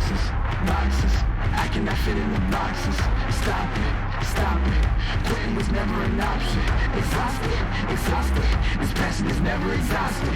boxes, boxes. I cannot fit in the boxes. Stop it, stop it. Quitting was never an option. Exhausted, exhausted. This passion is never exhausted.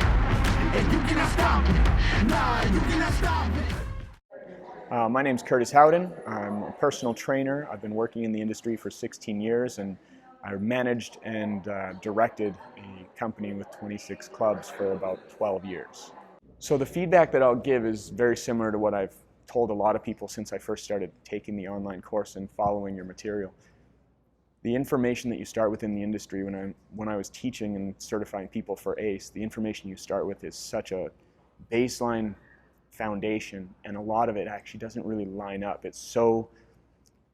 And you cannot stop it. Nah, you cannot stop it. My name's Curtis Howden. I'm a personal trainer. I've been working in the industry for 16 years, and I managed and directed a company with 26 clubs for about 12 years. So the feedback that I'll give is very similar to what I've told a lot of people since I first started taking the online course and following your material. The information that you start with in the industry, when I was teaching and certifying people for ACE, the information you start with is such a baseline foundation, and a lot of it actually doesn't really line up. It's so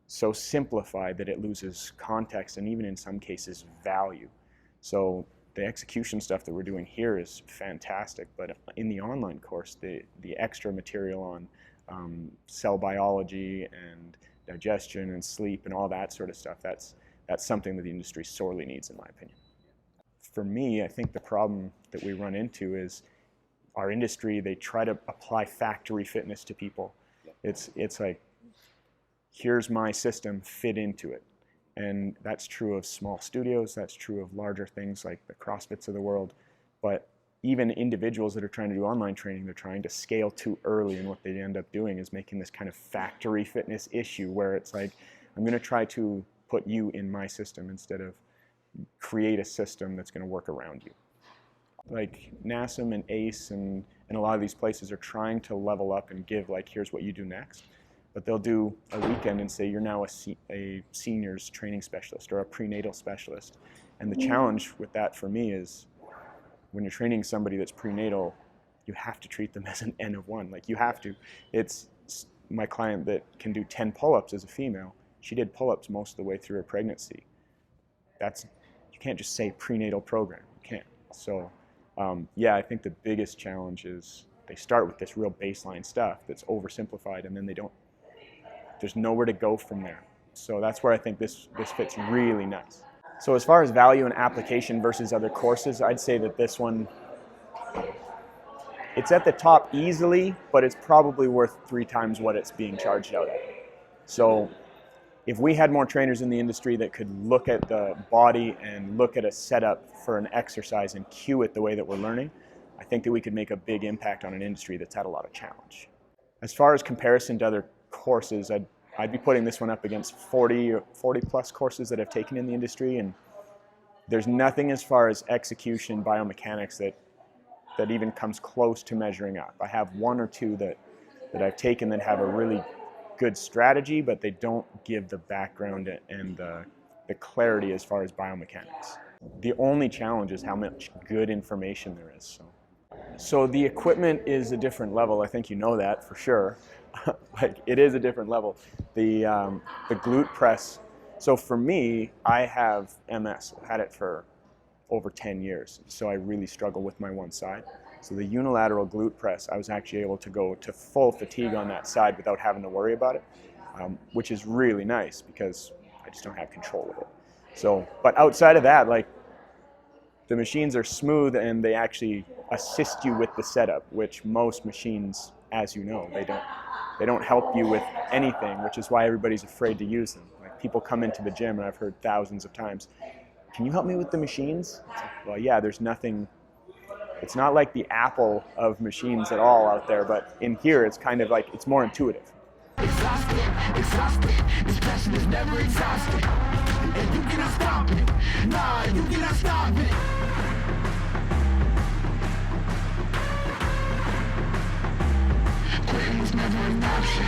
simplified that it loses context and even in some cases value. So the execution stuff that we're doing here is fantastic, but in the online course, the extra material on cell biology and digestion and sleep and all that sort of stuff, that's something that the industry sorely needs, in my opinion. For me, I think the problem that we run into is our industry, they try to apply factory fitness to people. It's like, here's my system, fit into it. And that's true of small studios, that's true of larger things like the CrossFits of the world. But even individuals that are trying to do online training, they're trying to scale too early, and what they end up doing is making this kind of factory fitness issue where it's like, I'm going to try to put you in my system instead of create a system that's going to work around you. Like NASM and ACE and a lot of these places are trying to level up and give, like, here's what you do next. But they'll do a weekend and say you're now a seniors training specialist or a prenatal specialist. And the challenge with that for me is when you're training somebody that's prenatal, you have to treat them as an N of one. Like, you have to. It's my client that can do 10 pull-ups as a female. She did pull-ups most of the way through her pregnancy. You can't just say prenatal program. You can't. So yeah, I think the biggest challenge is they start with this real baseline stuff that's oversimplified, and then there's nowhere to go from there. So that's where I think this fits really nice. So as far as value and application versus other courses, I'd say that this one, it's at the top easily, but it's probably worth 3 times what it's being charged out at. So if we had more trainers in the industry that could look at the body and look at a setup for an exercise and cue it the way that we're learning, I think that we could make a big impact on an industry that's had a lot of challenge. As far as comparison to other courses, I'd be putting this one up against 40 plus courses that I've taken in the industry, and there's nothing as far as execution, biomechanics that even comes close to measuring up. I have 1 or 2 that I've taken that have a really good strategy, but they don't give the background and the clarity as far as biomechanics. The only challenge is how much good information there is. So the equipment is a different level. I think you know that for sure. Like, it is a different level. The glute press. So for me, I have MS. I've had it for over 10 years. So I really struggle with my one side. So the unilateral glute press, I was actually able to go to full fatigue on that side without having to worry about it, which is really nice because I just don't have control of it. So, but outside of that, like, the machines are smooth and they actually assist you with the setup, which most machines, as you know, they don't help you with anything, which is why everybody's afraid to use them. Like, people come into the gym, and I've heard thousands of times, can you help me with the machines? It's like, well, yeah, there's nothing. It's not like the Apple of machines at all out there, but in here it's kind of like, it's more intuitive. Exhausted, exhausted. This passion is never exhausted. And you cannot stop it. Nah, you cannot stop it. Quitting was never an option.